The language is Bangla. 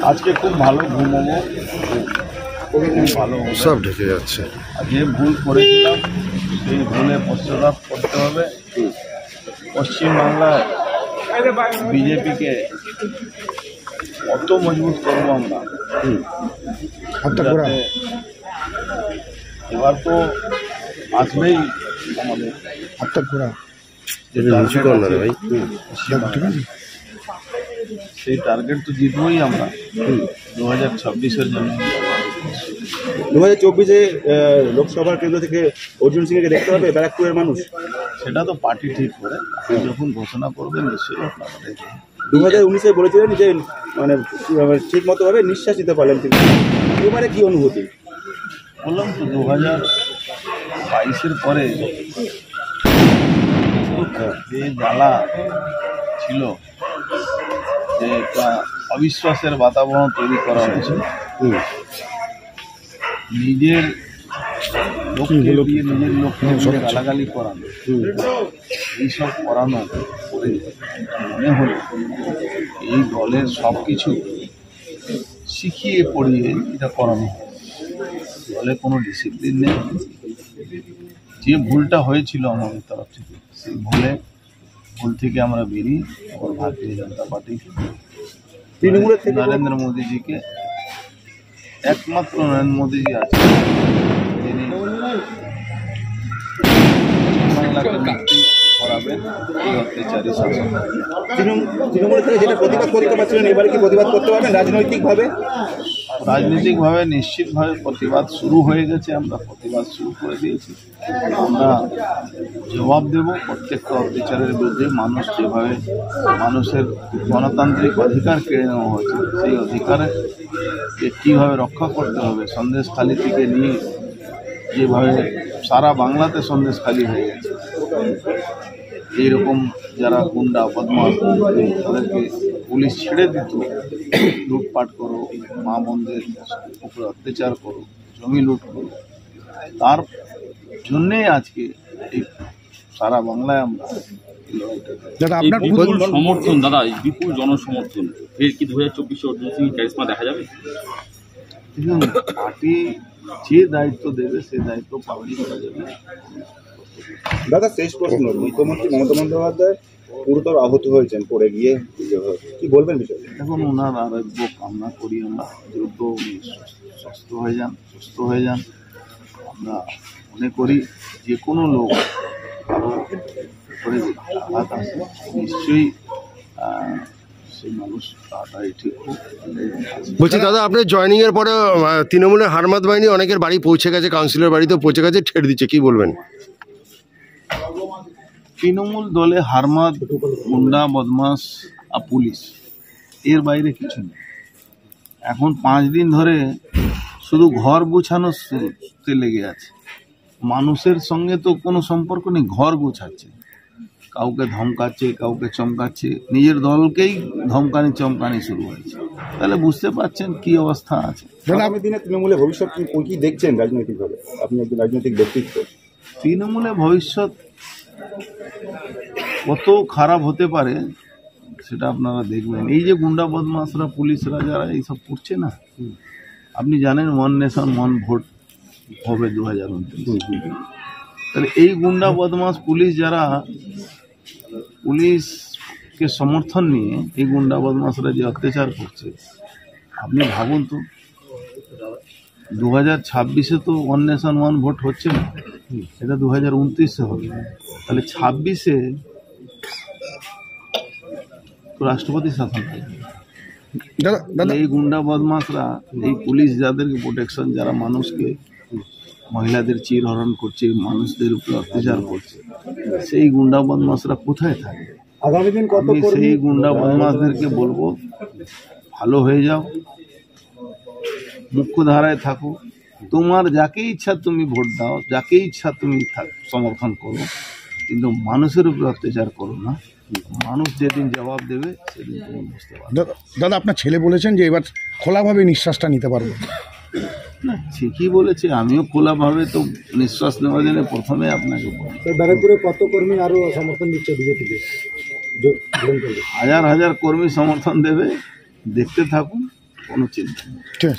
আজকে খুব ভালো ঘুমাবো, খুব ভালো সব ঢেকে যাচ্ছে। যে ভুল করেছিলাম সেই ভুলে পশ্চাৎ করতে হবে। পশ্চিমবাংলায় বিজেপিকে অত মজবুত করবো আমরা, যাতে এবার তো আসবেই আমাদের সেই টার্গেট তো জিতবই আমরা 2026-এর জন্য। 2024-এ লোকসভার কেন্দ্র থেকে অর্জুন সিংকে দেখতে হবে ব্যারাকপুরের মানুষ। সেটা তো পার্টি ঠিক করে যখন ঘোষণা করবে নিশ্চয়ই আপনারা দেখবেন। 2019-এ বলেছিলেন যে মানে ঠিক মতো ভাবে নিঃশ্বাস নিতে পারলেন, কিন্তু এবারে কি অনুভূতি? বললাম তো 2022-এর পরে যে জ্বালা ছিল, যে একটা অবিশ্বাসের বাতাবরণ তৈরি করা হয়েছে, নিজের লোককে দিয়ে নিজের লোককে গালাগালি করানো, এইসব করানো করে মনে হলো এই দলের সব কিছু শিখিয়ে পড়িয়ে এটা করানো। দলে কোনো ডিসিপ্লিন নেই। যে ভুলটা হয়েছিল আমাদের তরফ থেকে, সেই ভুল থেকে আমরা বেরিয়ে আবার ভারতীয় জনতা পার্টি নরেন্দ্র মোদীজিকে, একমাত্র নরেন্দ্র মোদীজি আছে যিনি বাংলাকে মুক্তি করাবেন এই অত্যাচারী শাসন। তৃণমূল থেকে যেটা প্রতিবাদ করতে পারছিলেন, এবারে কি প্রতিবাদ করতে পারবেন রাজনৈতিকভাবে? রাজনৈতিকভাবে নিশ্চিতভাবে প্রতিবাদ শুরু হয়ে গেছে। আমরা প্রতিবাদ শুরু করে দিয়েছি। আমরা জবাব দেব প্রত্যেকটা অত্যাচারের বিরুদ্ধে। মানুষ যেভাবে মানুষের গণতান্ত্রিক অধিকার কেড়ে নেওয়া হয়েছে, সেই অধিকারকে কীভাবে রক্ষা করতে হবে, সন্দেশখালি থেকে নিয়ে যেভাবে সারা বাংলাতে সন্দেশখালি হয়ে গেছে, এইরকম যারা গুন্ডা বদমাশ তাদেরকে পুলিশ ছেড়ে দিত, লুটপাট করো, মা বোনদের উপরে অত্যাচার করো, জমি লুট করো, তার জন্যেই আজকে এই সারা বাংলায় আমরা বিপুল সমর্থন, দাদা বিপুল জনসমর্থন, এর কি 2024-এ অর্জুন সিং ক্যারিশমা দেখা যাবে? পার্টি যে দায়িত্ব দেবে সেই দায়িত্ব পালন করা যাবে। দাদা শেষ প্রশ্ন, মুখ্যমন্ত্রী মমতা বন্দ্যোপাধ্যায় গুরুতর আহত হয়েছেন পড়ে গিয়ে, কি বলবেন বিষয়ে? এখন ওনার আরোগ্য কামনা করি আমরা, দ্রুত সুস্থ হয়ে যান। আমরা মনে করি যে কোনো লোক কারো করে আঘাত আসে নিশ্চয়ই সেই মানুষ তাড়াতাড়ি ঠিক হোক। বলছি দাদা, আপনার জয়েনিং এর পরে তৃণমূলের হারমাদ বাহিনী অনেকের বাড়ি পৌঁছে গেছে, কাউন্সিলর বাড়িতে পৌঁছে গেছে, ঠেট দিচ্ছে, কি বলবেন? তৃণমূল দলে হারমাদ, গুন্ডা বদমাস আর পুলিশ, এর বাইরে কিছু নেই। এখন 5 দিন ধরে শুধু ঘর গুছানোতে লেগে আছে। মানুষের সঙ্গে তো কোনো সম্পর্ক নেই, ঘর গোছাচ্ছে, কাউকে ধমকাচ্ছে, কাউকে চমকাচ্ছে, নিজের দলকেই ধমকানি চমকানি শুরু হয়েছে। তাহলে বুঝতে পারছেন কি অবস্থা আছে। আগামী দিনে তৃণমূলের ভবিষ্যৎ কি দেখছেন রাজনৈতিকভাবে? আপনি একজন রাজনৈতিক ব্যক্তিত্ব, তৃণমূলের ভবিষ্যৎ কত খারাপ হতে পারে সেটা আপনারা দেখবেন। এই যে গুন্ডা বদমাশরা, পুলিশরা যারা এইসব করছে না, আপনি জানেন 1 নেশন 1 ভোট হবে 2029। তাহলে এই গুন্ডা বদমাশ পুলিশ যারা, পুলিশকে সমর্থন নিয়ে এই গুন্ডা বদমাশরা যে অত্যাচার করছে, আপনি ভাবুন তো 2026-এ তো 1 নেশন 1 ভোট হচ্ছে না, এটা 2029-এ হবে। তাহলে 26-এ তো রাষ্ট্রপতি শাসন থাকবে। এই গুন্ডা বদমাশরা, এই পুলিশ যাদেরকে প্রোটেকশন, যারা মানুষকে, মহিলাদের চিরহরণ করছে, মানুষদের উপরে অত্যাচার করছে, সেই গুন্ডা বদমাশরা কোথায় থাকবে? আগামী দিন আমি সেই গুন্ডা বদমাশদেরকে বলবো, ভালো হয়ে যাও, মুখ্য ধারায় থাকো, তোমার যাকে ইচ্ছা তুমি ভোট দাও, যাকে ইচ্ছা তুমি সমর্থন করো, কিন্তু মানুষের উপর অত্যাচার করো না। মানুষ যেদিন জবাব দেবে সেদিন তুমি বুঝতে পারবে। দাদা, আপনার ছেলে বলেছেন যে এবার খোলাভাবে নিঃশ্বাসটা নিতে পারবো। না, ঠিকই বলেছে। আমিও খোলাভাবে তো নিঃশ্বাস নেওয়ার জন্য প্রথমে আপনাকে বলি। ব্যারাকপুরে কত কর্মী আরো সমর্থন দিচ্ছে বিজেপিকে? হাজার হাজার কর্মী সমর্থন দেবে, দেখতে থাকুন। কোনো চিন্তা নেই। ঠিক আছে।